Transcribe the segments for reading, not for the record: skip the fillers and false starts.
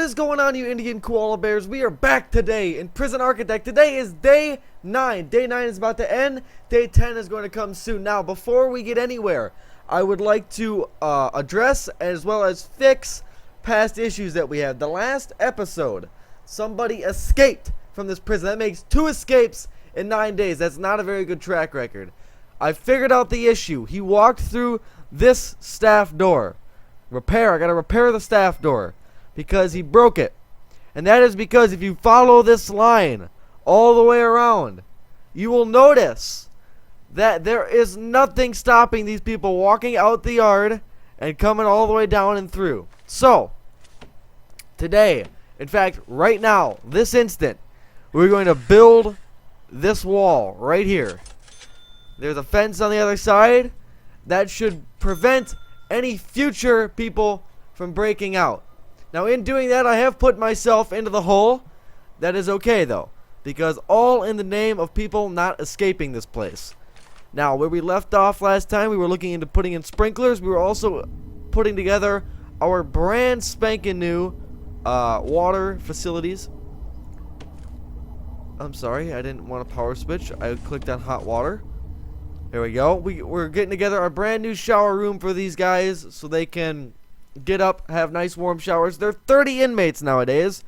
is going on, you Indian koala bears? We are back today in Prison Architect. Today is day 9. Day 9 is about to end. Day 10 is going to come soon. Now, before we get anywhere, I would like to address as well as fix past issues that we had. The last episode, somebody escaped from this prison. That makes 2 escapes in 9 days. That's not a very good track record. I figured out the issue. He walked through this staff door. I gotta repair the staff door because he broke it. And that is because if you follow this line all the way around, you will notice that there is nothing stopping these people walking out the yard and coming all the way down and through. So, today, in fact, right now, this instant, we're going to build this wall right here. There's a fence on the other side that should prevent any future people from breaking out. Now, in doing that, I have put myself into the hole. That is okay, though, because all in the name of people not escaping this place. Now, where we left off last time, we were looking into putting in sprinklers. We were also putting together our brand spanking new water facilities. I'm sorry, I didn't want a power switch. I clicked on hot water. There we go. We're getting together our brand new shower room for these guys so they can get up, have nice warm showers. There are 30 inmates nowadays.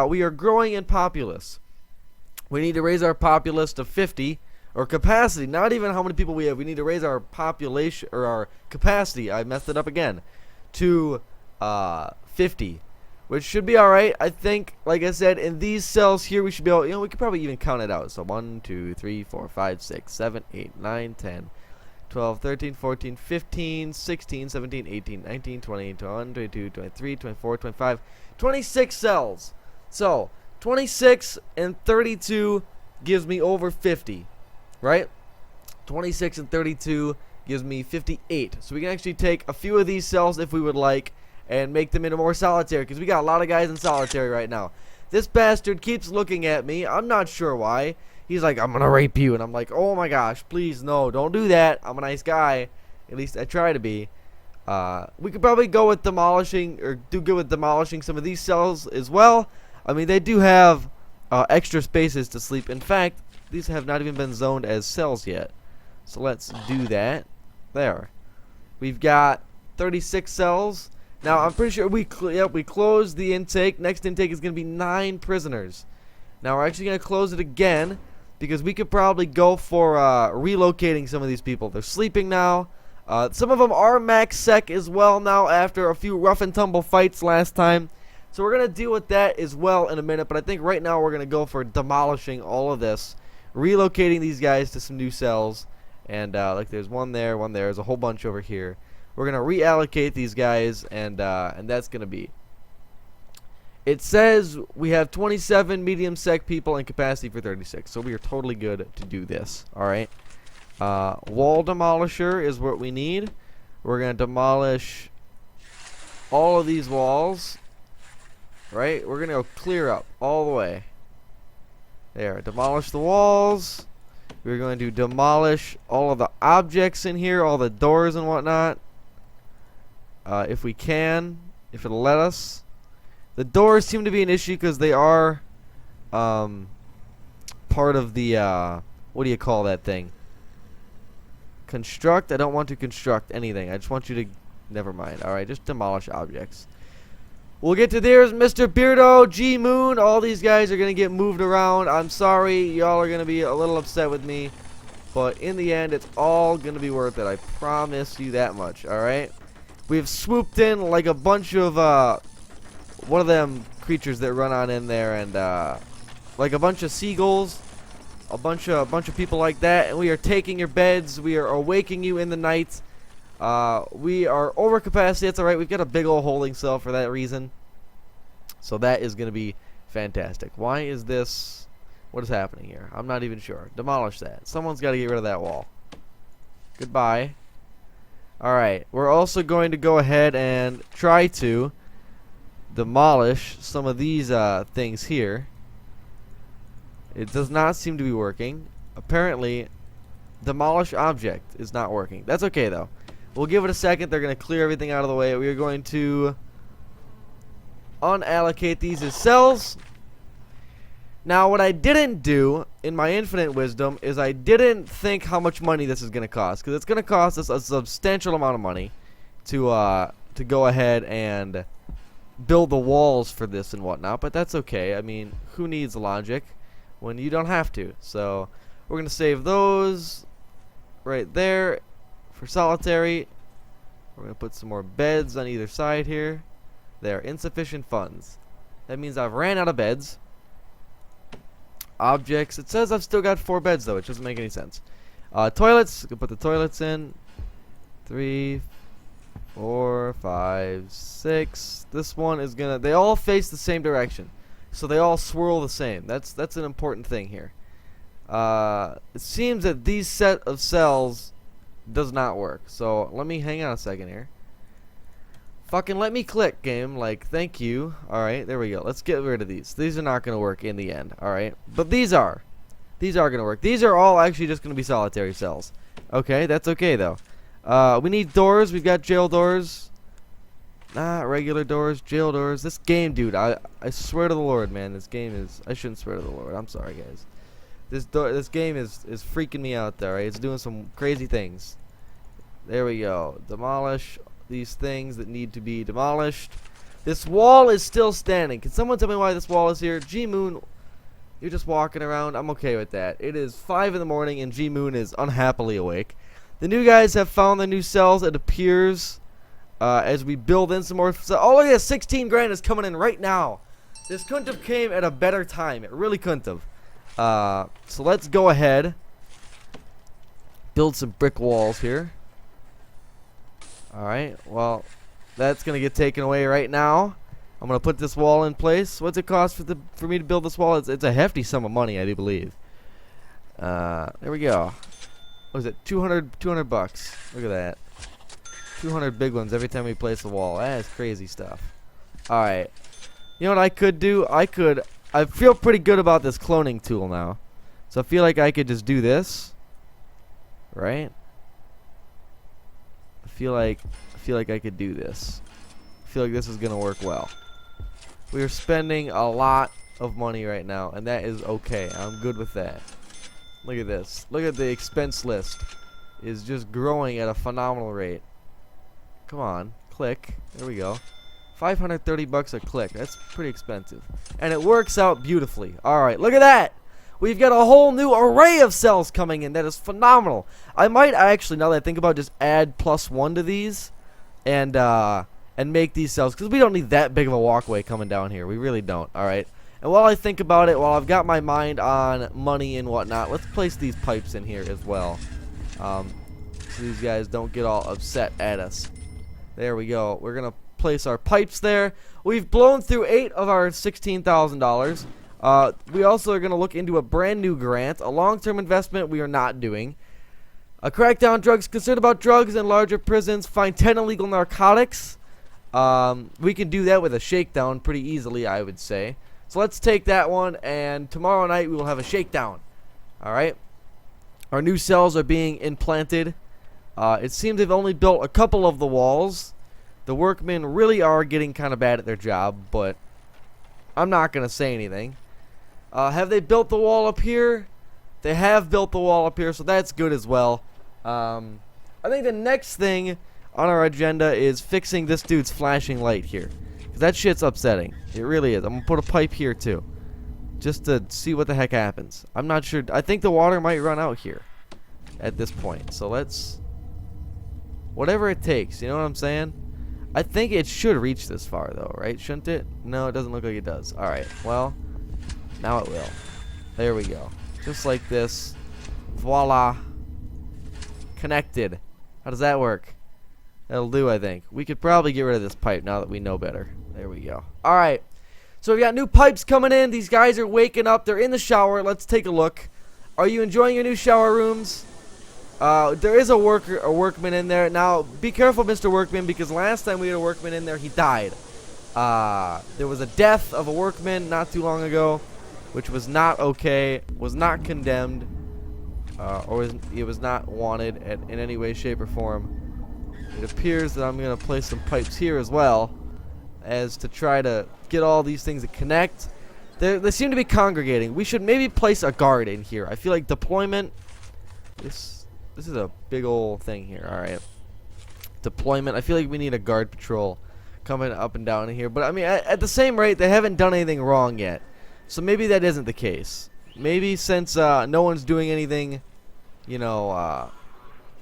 We are growing in populace. We need to raise our populace to 50, or capacity, not even how many people we have. We need to raise our population, or our capacity, I messed it up again, to 50, which should be alright. I think, like I said, in these cells here, we should be able, we could probably even count it out. So 1, 2, 3, 4, 5, 6, 7, 8, 9, 10, 12, 13, 14, 15, 16, 17, 18, 19, 20, 21, 22, 23, 24, 25, 26 cells. So, 26 and 32 gives me over 50, right? 26 and 32 gives me 58. So we can actually take a few of these cells if we would like and make them into more solitary, because we got a lot of guys in solitary right now. This bastard keeps looking at me. I'm not sure why. He's like, I'm gonna rape you, and I'm like, oh my gosh, please no, don't do that. I'm a nice guy, at least I try to be. We could probably go with demolishing, or do good with demolishing some of these cells as well. I mean, they do have extra spaces to sleep. In fact, these have not even been zoned as cells yet, so let's do that. There, we've got 36 cells. Now I'm pretty sure we closed the intake. Next intake is gonna be 9 prisoners. Now we're actually gonna close it again, because we could probably go for relocating some of these people. They're sleeping now. Some of them are max sec as well now after a few rough and tumble fights last time. So we're going to deal with that as well in a minute. But I think right now we're going to go for demolishing all of this. Relocating these guys to some new cells. And like there's one there, one there. There's a whole bunch over here. We're going to reallocate these guys, and that's going to be. It says we have 27 medium sec people and capacity for 36, so we are totally good to do this. Alright. Wall demolisher is what we need. We're going to demolish all of these walls. Right? We're going to go clear up all the way. There. Demolish the walls. We're going to demolish all of the objects in here, all the doors and whatnot. If we can, if it'll let us. The doors seem to be an issue because they are part of the, what do you call that thing? Construct? I don't want to construct anything. I just want you to, never mind. Alright, just demolish objects. We'll get to there's Mr. Beardo, G Moon. All these guys are going to get moved around. I'm sorry. Y'all are going to be a little upset with me. But in the end, it's all going to be worth it. I promise you that much. Alright? We've swooped in like a bunch of, one of them creatures that run on in there, and like a bunch of seagulls, a bunch of people like that, and we are taking your beds. We are awaking you in the night. We are over capacity. That's all right. We've got a big old holding cell for that reason, so that is going to be fantastic. Why is this? What is happening here? I'm not even sure. Demolish that. Someone's got to get rid of that wall. Goodbye. All right. We're also going to go ahead and try to demolish some of these things here. It does not seem to be working. Apparently, demolish object is not working. That's okay though. We'll give it a second. They're going to clear everything out of the way. We are going to unallocate these as cells. Now, what I didn't do in my infinite wisdom is I didn't think how much money this is going to cost, because it's going to cost us a substantial amount of money to go ahead and build the walls for this and whatnot. But that's okay. I mean, who needs logic when you don't have to? So we're going to save those right there for solitary. We're going to put some more beds on either side here. There, insufficient funds. That means I've ran out of beds. Objects. It says I've still got 4 beds though, which doesn't make any sense. Toilets. Put the toilets in. 3, 4, 5, 6. This one is gonna. They all face the same direction, so they all swirl the same. That's an important thing here. It seems that these set of cells does not work. So let me hang on a second here. Fucking let me click, game. Like, thank you. Alright, there we go. Let's get rid of these. These are not going to work in the end. Alright. But these are. These are going to work. These are all actually just going to be solitary cells. Okay, that's okay, though. We need doors. We've got jail doors. Regular doors. Jail doors. This game, dude. I swear to the Lord, man. This game is... I shouldn't swear to the Lord. I'm sorry, guys. This game is freaking me out there, right? It's doing some crazy things. There we go. Demolish these things that need to be demolished. This wall is still standing. Can someone tell me why this wall is here? G-Moon, you're just walking around. I'm okay with that. It is 5 in the morning and G-Moon is unhappily awake. The new guys have found their new cells, it appears, as we build in some more. Oh, look at this. 16 grand is coming in right now. This couldn't have came at a better time. It really couldn't have. So let's go ahead. Build some brick walls here. Alright, well, that's going to get taken away right now. I'm going to put this wall in place. What's it cost for me to build this wall? It's a hefty sum of money, I do believe. There we go. What is it? 200 bucks. Look at that. 200 big ones every time we place a wall. That is crazy stuff. Alright. You know what I could do? I feel pretty good about this cloning tool now. So I feel like I could just do this. Right? I feel like I could do this. I feel like this is gonna work well. We are spending a lot of money right now, and that is okay. I'm good with that. Look at this. Look at the expense list. Is just growing at a phenomenal rate. Come on, click. There we go. 530 bucks a click. That's pretty expensive, and it works out beautifully. All right, look at that. We've got a whole new array of cells coming in. That is phenomenal. I might actually, now that I think about it, just add +1 to these and make these cells, because we don't need that big of a walkway coming down here. We really don't. All right. And while I think about it, while I've got my mind on money and whatnot, let's place these pipes in here as well, so these guys don't get all upset at us. There we go. We're gonna place our pipes there. We've blown through 8 of our $16,000. We also are going to look into a brand new grant, a long-term investment we are not doing. A crackdown drugs, concerned about drugs in larger prisons, find 10 illegal narcotics. We can do that with a shakedown pretty easily, I would say. So let's take that one, and tomorrow night we will have a shakedown. Alright? Our new cells are being implanted. It seems they've only built a couple of the walls. The workmen really are getting kind of bad at their job, but I'm not going to say anything. Have they built the wall up here? They have built the wall up here, so that's good as well. I think the next thing on our agenda is fixing this dude's flashing light here. 'Cause that shit's upsetting. It really is. I'm going to put a pipe here too, just to see what the heck happens. I'm not sure. I think the water might run out here at this point. So let's... whatever it takes, you know what I'm saying? I think it should reach this far though, right? Shouldn't it? No, it doesn't look like it does. Alright, well, now it will. There we go. Just like this. Voila. Connected. How does that work? That'll do, I think. We could probably get rid of this pipe now that we know better. There we go. Alright. So we got new pipes coming in. These guys are waking up. They're in the shower. Let's take a look. Are you enjoying your new shower rooms? There is a workman in there. Now, be careful, Mr. Workman, because last time we had a workman in there, he died. There was a death of a workman not too long ago, which was not okay, was not condemned, it was not wanted in any way, shape, or form. It appears that I'm going to place some pipes here as well, as to try to get all these things to connect. They seem to be congregating. We should maybe place a guard in here. I feel like deployment. This is a big old thing here. All right. Deployment. I feel like we need a guard patrol coming up and down in here. But I mean, at the same rate, they haven't done anything wrong yet. So maybe that isn't the case. Maybe since no one's doing anything, you know,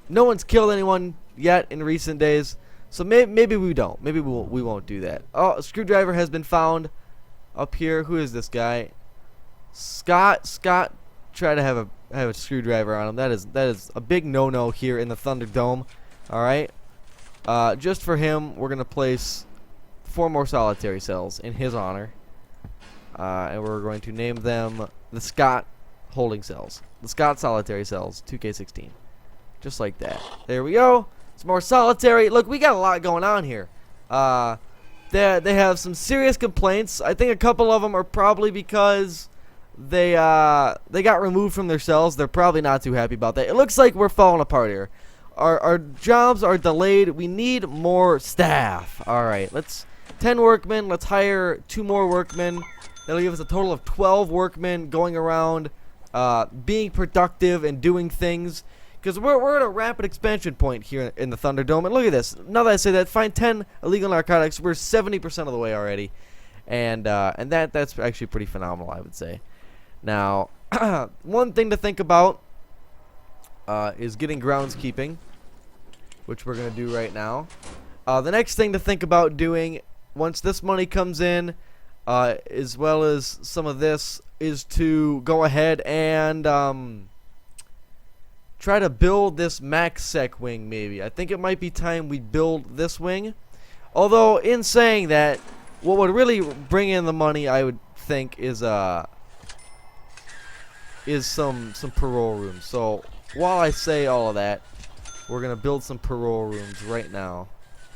no one's killed anyone yet in recent days. So maybe we don't. Maybe we won't do that. Oh, a screwdriver has been found up here. Who is this guy? Scott. Scott tried to have a screwdriver on him. That is a big no-no here in the Thunderdome. All right. Just for him, we're gonna place 4 more solitary cells in his honor, and we're going to name them the Scott holding cells, the Scott solitary cells, 2K16, just like that. There we go. It's more solitary. Look, we got a lot going on here. They have some serious complaints. I think a couple of them are probably because they got removed from their cells. They're probably not too happy about that. It looks like we're falling apart here. Our jobs are delayed. We need more staff. All right, 10 workmen. Let's hire 2 more workmen. That'll give us a total of 12 workmen going around, being productive and doing things. Because we're at a rapid expansion point here in the Thunderdome. And look at this. Now that I say that, find 10 illegal narcotics. We're 70% of the way already. And that's actually pretty phenomenal, I would say. Now, one thing to think about is getting groundskeeping, which we're going to do right now. The next thing to think about doing once this money comes in, as well as some of this, is to go ahead and try to build this MaxSec wing maybe. I think it might be time we build this wing. Although, in saying that, what would really bring in the money, I would think, is some parole rooms. So, while I say all of that, we're going to build some parole rooms right now.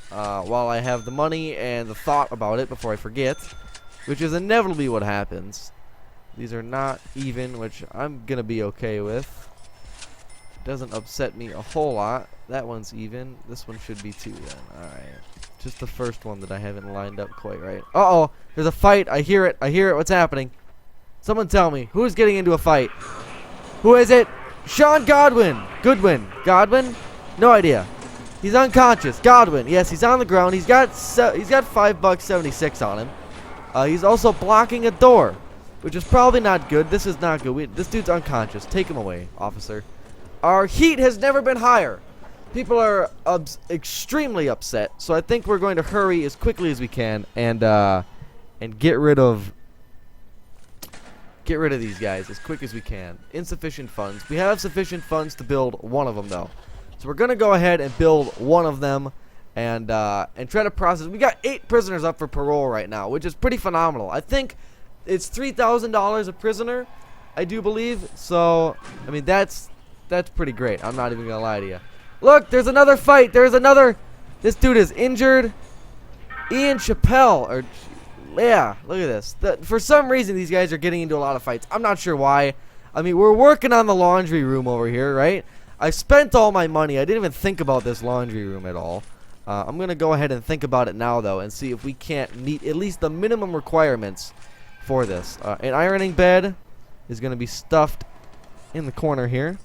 While I have the money and the thought about it before I forget, which is inevitably what happens. These are not even, which I'm going to be okay with. Doesn't upset me a whole lot. That one's even. This one should be too then. Alright. Just the first one that I haven't lined up quite right. Uh-oh. There's a fight. I hear it. I hear it. What's happening? Someone tell me. Who's getting into a fight? Who is it? Sean Godwin. Goodwin. Godwin? No idea. He's unconscious. Godwin. Yes, he's on the ground. He's got $5.76 on him. He's also blocking a door, which is probably not good. This is not good. This dude's unconscious. Take him away, officer. Our heat has never been higher. People are extremely upset, so I think we're going to hurry as quickly as we can and get rid of these guys as quick as we can. Insufficient funds. We have sufficient funds to build one of them though, so we're gonna go ahead and build one of them and try to process. We got 8 prisoners up for parole right now, which is pretty phenomenal. I think it's $3,000 a prisoner, I do believe. So I mean that's pretty great. I'm not even gonna lie to you. Look, there's another fight. There's another. This dude is injured. Ian Chappelle, or yeah, look at this. For some reason, these guys are getting into a lot of fights. I'm not sure why. I mean, we're working on the laundry room over here, right? I spent all my money. I didn't even think about this laundry room at all. I'm gonna go ahead and think about it now, though, and see if we can't meet at least the minimum requirements for this. An ironing bed is gonna be stuffed in the corner here.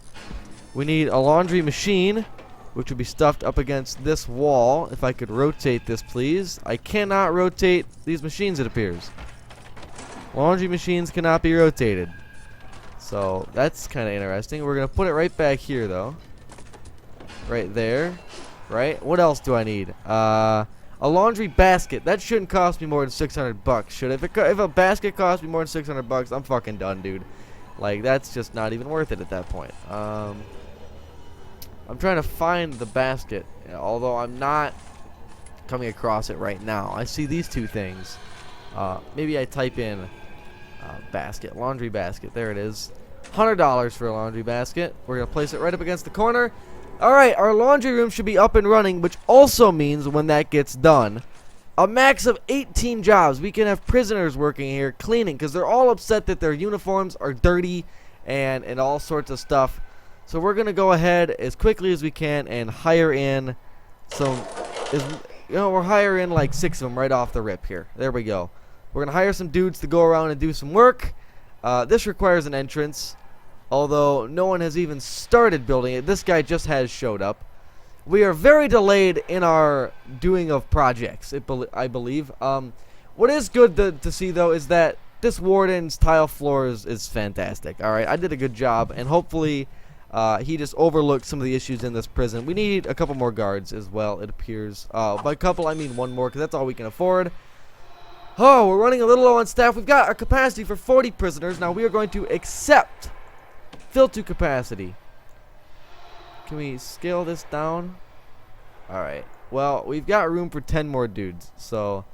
We need a laundry machine, which would be stuffed up against this wall. If I could rotate this, please. I cannot rotate these machines, it appears. Laundry machines cannot be rotated. So that's kind of interesting. We're going to put it right back here, though. Right there. Right? What else do I need? A laundry basket. That shouldn't cost me more than $600, should it? If a basket costs me more than $600, I'm fucking done, dude. Like, that's just not even worth it at that point. I'm trying to find the basket, although I'm not coming across it right now. I see these 2 things. Maybe I type in basket, laundry basket. There it is. $100 for a laundry basket. We're going to place it right up against the corner. Alright, our laundry room should be up and running, which also means when that gets done, a max of 18 jobs. We can have prisoners working here cleaning, because they're all upset that their uniforms are dirty and all sorts of stuff. So we're going to go ahead as quickly as we can and hire in some, we're hiring like 6 of them right off the rip here. There we go. We're gonna hire some dudes to go around and do some work. This requires an entrance, although no one has even started building it. This guy just has showed up. We are very delayed in our doing of projects, I believe. What is good to see, though, is that this warden's tile floor is fantastic. Alright, I did a good job, and hopefully he just overlooked some of the issues in this prison. We need a couple more guards as well, it appears. By couple, I mean one more, because that's all we can afford. Oh, we're running a little low on staff. We've got our capacity for 40 prisoners. Now we are going to accept fill to capacity. Can we scale this down? Alright. Well, we've got room for 10 more dudes. So,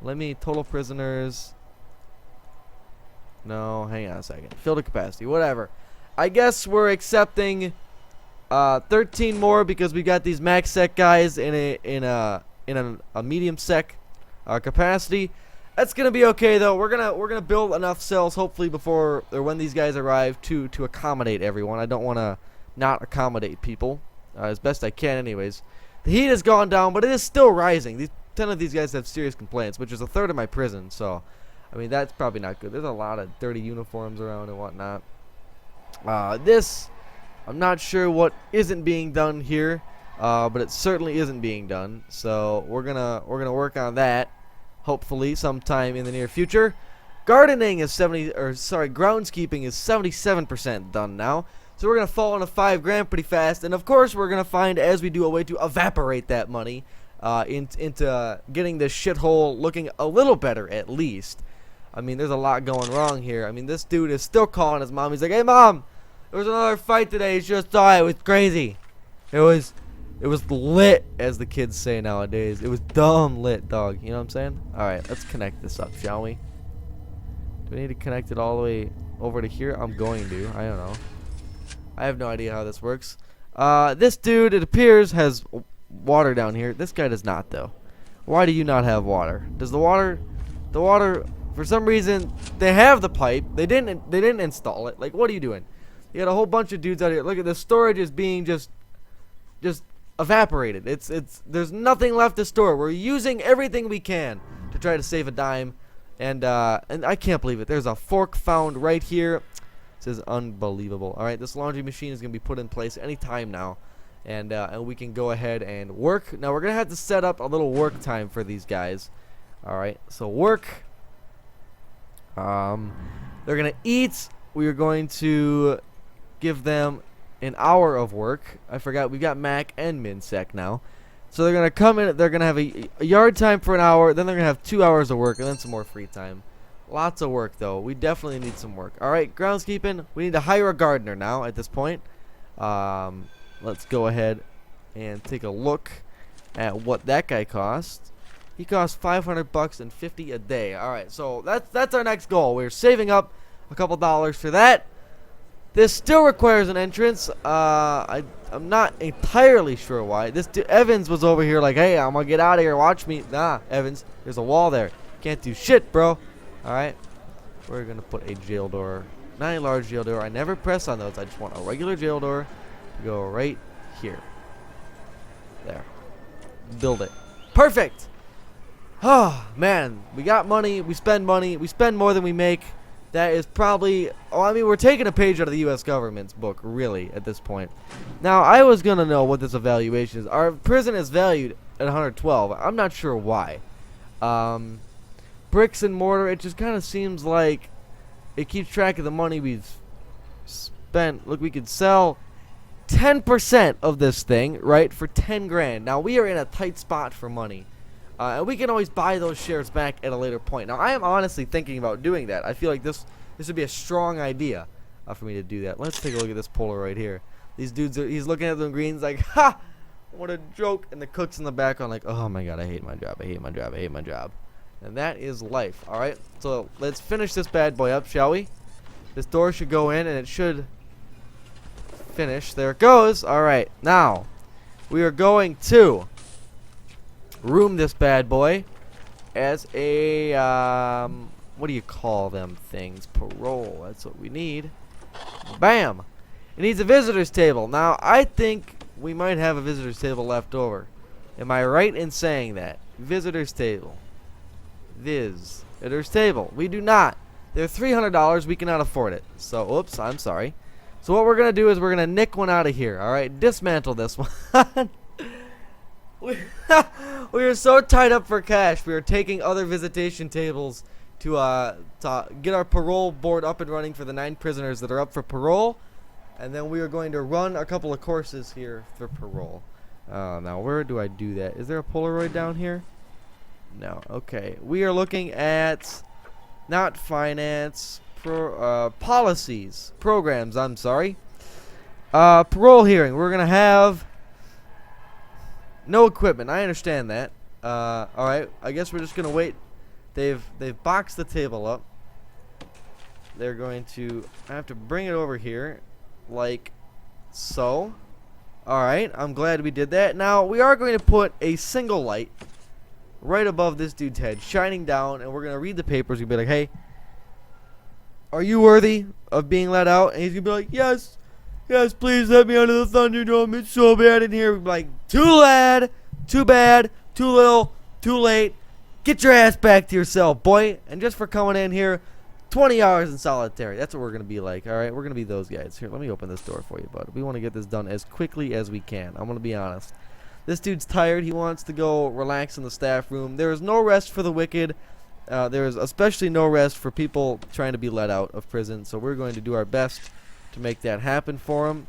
let me total prisoners. No, hang on a second. Fill to capacity. Whatever. I guess we're accepting 13 more because we got these max sec guys in a medium sec capacity. That's gonna be okay though. We're gonna build enough cells hopefully before or when these guys arrive to accommodate everyone. I don't want to not accommodate people as best I can anyways. The heat has gone down, but it is still rising. 10 of these guys have serious complaints, which is a third of my prison. So, I mean, that's probably not good. There's a lot of dirty uniforms around and whatnot. This, I'm not sure what isn't being done here, but it certainly isn't being done. So we're gonna work on that, hopefully sometime in the near future. Gardening is groundskeeping is 77% done now. So we're gonna fall into $5 grand pretty fast, and of course we're gonna find as we do a way to evaporate that money into getting this shithole looking a little better at least. I mean, there's a lot going wrong here. I mean, this dude is still calling his mom. He's like, "Hey, mom, there was another fight today. It's just it was crazy. It was lit, as the kids say nowadays. It was dumb lit, dog. You know what I'm saying? All right, let's connect this up, shall we? Do we need to connect it all the way over to here? I'm going to. I don't know. I have no idea how this works. This dude, it appears, has water down here. This guy does not, though. Why do you not have water? Does the water, for some reason, they have the pipe. They didn't install it. Like, what are you doing? You got a whole bunch of dudes out here. Look at the storage is being just evaporated. There's nothing left to store. We're using everything we can to try to save a dime, and I can't believe it. There's a fork found right here. This is unbelievable. All right, this laundry machine is gonna be put in place any time now, and we can go ahead and work. Now we're gonna have to set up a little work time for these guys. All right, so work. They're gonna eat. We are going to give them an hour of work. I forgot we got Mac and Minsec now. So they're gonna come in, they're gonna have a yard time for an hour, then they're gonna have 2 hours of work and then some more free time. Lots of work though. We definitely need some work. Alright, groundskeeping. We need to hire a gardener now at this point. Let's go ahead and take a look at what that guy costs. He costs $500 and $50 a day. Alright, so that's our next goal. We're saving up a couple dollars for that. This still requires an entrance. I'm not entirely sure why. Evans was over here like, "Hey, I'm gonna get out of here. Watch me." Nah, Evans, there's a wall there. Can't do shit, bro. Alright. We're gonna put a jail door. Not a large jail door. I never press on those. I just want a regular jail door to go right here. There. Build it. Perfect! Oh, man. We got money. We spend money. We spend more than we make. That is probably, oh, I mean, we're taking a page out of the U.S. government's book, really, at this point. Now, I was going to know what this evaluation is. Our prison is valued at 112. I'm not sure why. Bricks and mortar, it just kind of seems like it keeps track of the money we've spent. Look, we could sell 10% of this thing, right, for 10 grand. Now, we are in a tight spot for money. And we can always buy those shares back at a later point. Now, I am honestly thinking about doing that. I feel like this would be a strong idea for me to do that. Let's take a look at this Polaroid here. These dudes, he's looking at them greens like, "Ha! What a joke." And the cook's in the background like, "Oh my god, I hate my job. I hate my job. I hate my job." And that is life. All right, so let's finish this bad boy up, shall we? This door should go in, and it should finish. There it goes. All right, now we are going to room this bad boy as a what do you call them things? Parole. That's what we need. Bam. It needs a visitor's table. Now I think we might have a visitor's table left over. Am I right in saying that? Visitor's table. Viz Visitor's table. We do not. They're $300. We cannot afford it. So, oops, I'm sorry. So what we're going to do is we're going to nick one out of here. All right, dismantle this one. we are so tied up for cash. We are taking other visitation tables to get our parole board up and running for the 9 prisoners that are up for parole. And then we are going to run a couple of courses here for parole. Now, where do I do that? Is there a Polaroid down here? No. Okay. We are looking at not finance, policies, programs. I'm sorry. Parole hearing. We're gonna have no equipment. I understand that. All right. I guess we're just gonna wait. They've boxed the table up. They're going to have to bring it over here, like so. All right. I'm glad we did that. Now we are going to put a single light right above this dude's head, shining down, and we're gonna read the papers. We'll be like, "Hey, are you worthy of being let out?" And he's gonna be like, "Yes, yes, please let me under the Thunderdome. It's so bad in here." We'll be like, "Too bad, too bad, too little, too late. Get your ass back to your cell, boy." And just for coming in here, 20 hours in solitary. That's what we're gonna be like. All right, we're gonna be those guys. Here, let me open this door for you, bud. We want to get this done as quickly as we can. I'm gonna be honest. This dude's tired. He wants to go relax in the staff room. There is no rest for the wicked. There is especially no rest for people trying to be let out of prison. So we're going to do our best to make that happen for him.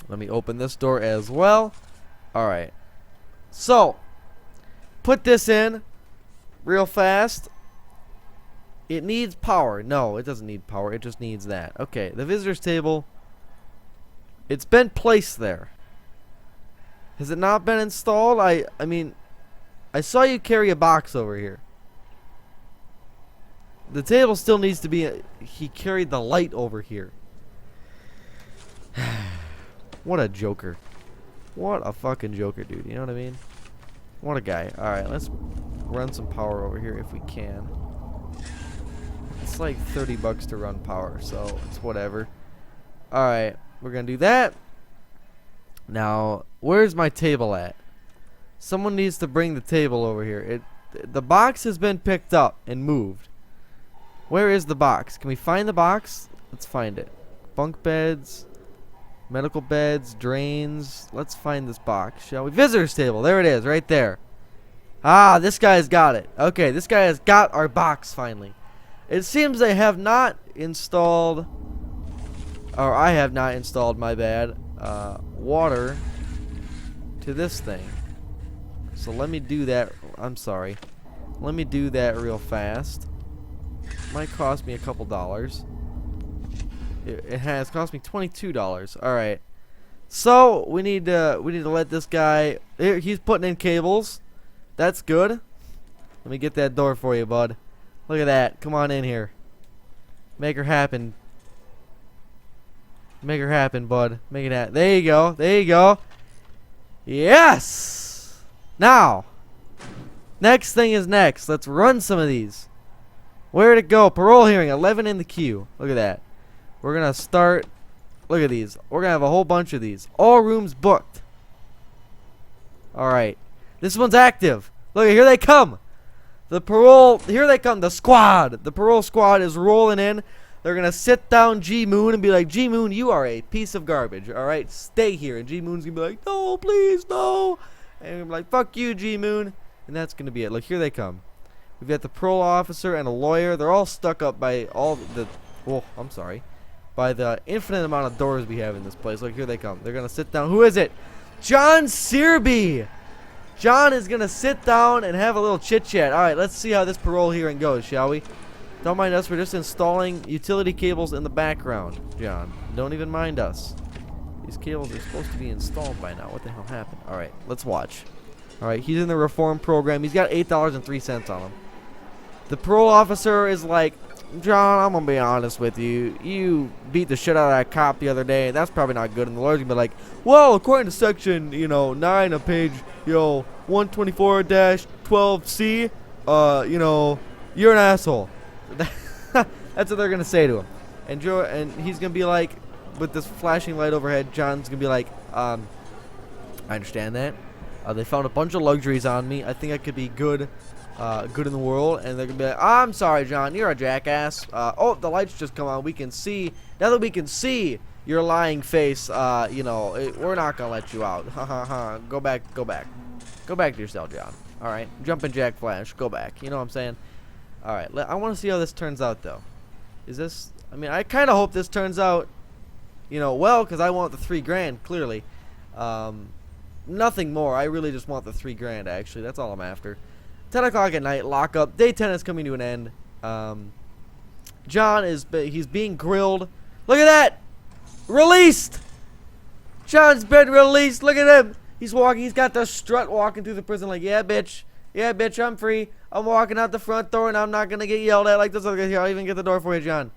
Let me open this door as well. All right. So, put this in real fast. It needs power. No, it doesn't need power. It just needs that. Okay, the visitor's table. It's been placed there. Has it not been installed? I mean, I saw you carry a box over here. The table still needs to be... he carried the light over here. What a joker. What a fucking joker, dude. You know what I mean? What a guy. Alright, let's run some power over here if we can. It's like $30 to run power, so it's whatever. Alright, we're gonna do that. Now, where's my table at? Someone needs to bring the table over here. The box has been picked up and moved. Where is the box? Can we find the box? Let's find it. Bunk beds, medical beds, drains. Let's find this box, shall we? Visitor's table. There it is, right there. Ah, this guy's got it. Okay, this guy has got our box finally. It seems they have not installed, or I have not installed, my bad, water to this thing. So let me do that. I'm sorry. Let me do that real fast. Might cost me a couple dollars. It has cost me $22. All right. So we need to let this guy. He's putting in cables. That's good. Let me get that door for you, bud. Look at that. Come on in here. Make her happen. Make her happen, bud. Make it happen. There you go. There you go. Yes. Now, next thing is next. Let's run some of these. Where'd it go? Parole hearing. 11 in the queue. Look at that. We're gonna start. Look at these. We're gonna have a whole bunch of these. All rooms booked. All right. This one's active. Look, here they come. The parole. Here they come. The squad. The parole squad is rolling in. They're gonna sit down G Moon and be like, G Moon, you are a piece of garbage. All right, stay here. And G Moon's gonna be like, no, please, no. And I'm like, fuck you, G Moon. And that's gonna be it. Look, here they come. We've got the parole officer and a lawyer. They're all stuck up by all the. Oh, I'm sorry. By the infinite amount of doors we have in this place. Look, here they come. They're gonna sit down. Who is it? John Searby. John is gonna sit down and have a little chit chat. All right, let's see how this parole hearing goes, shall we? Don't mind us. We're just installing utility cables in the background, John. Don't even mind us. These cables are supposed to be installed by now. What the hell happened? All right, let's watch. All right, he's in the reform program. He's got $8.03 on him. The parole officer is like, John, I'm going to be honest with you. You beat the shit out of that cop the other day. That's probably not good. And the lawyer's going to be like, well, according to section, 9 of page, 124-12C, you're an asshole. That's what they're going to say to him. And he's going to be like, with this flashing light overhead, John's going to be like, I understand that. They found a bunch of luxuries on me. I think I could be good good in the world, and they're gonna be like, I'm sorry, John, you're a jackass. Oh, the lights just come on. We can see now that we can see your lying face. We're not gonna let you out. Ha ha ha. Go back to your cell, John. All right, Jumpin' Jack Flash, go back. You know what I'm saying? All right, I want to see how this turns out, though. Is this? I mean, I kind of hope this turns out, well, because I want the $3,000 clearly. Nothing more. I really just want the $3,000. Actually, that's all I'm after. 10 o'clock at night, lockup. Day 10 is coming to an end. John he's being grilled. Look at that! Released! John's been released. Look at him. He's walking. He's got the strut walking through the prison like, yeah, bitch. Yeah, bitch, I'm free. I'm walking out the front door and I'm not going to get yelled at like this. Look, here, I'll even get the door for you, John.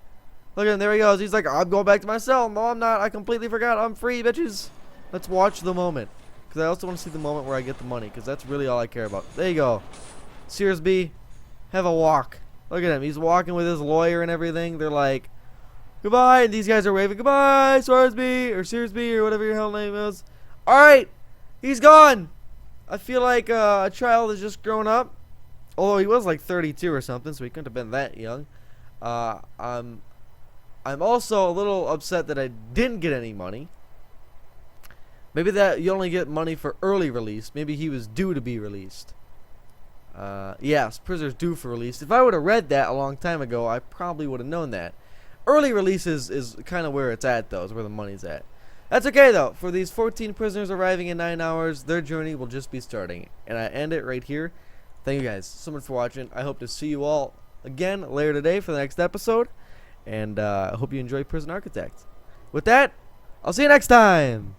Look at him. There he goes. He's like, I'm going back to my cell. No, I'm not. I completely forgot. I'm free, bitches. Let's watch the moment. Because I also want to see the moment where I get the money. Because that's really all I care about. There you go. Searsby, have a walk. Look at him. He's walking with his lawyer and everything. They're like, goodbye. And these guys are waving, goodbye, Searsby, or whatever your hell name is. All right. He's gone. I feel like a child has just grown up. Although he was like 32 or something, so he couldn't have been that young. I'm also a little upset that I didn't get any money. Maybe that you only get money for early release. Maybe he was due to be released. Yes, prisoners due for release. If I would have read that a long time ago, I probably would have known that. Early release is kind of where it's at, though. Is where the money's at. That's okay, though. For these 14 prisoners arriving in 9 hours, their journey will just be starting. And I end it right here. Thank you guys so much for watching. I hope to see you all again later today for the next episode. And I hope you enjoy Prison Architect. With that, I'll see you next time.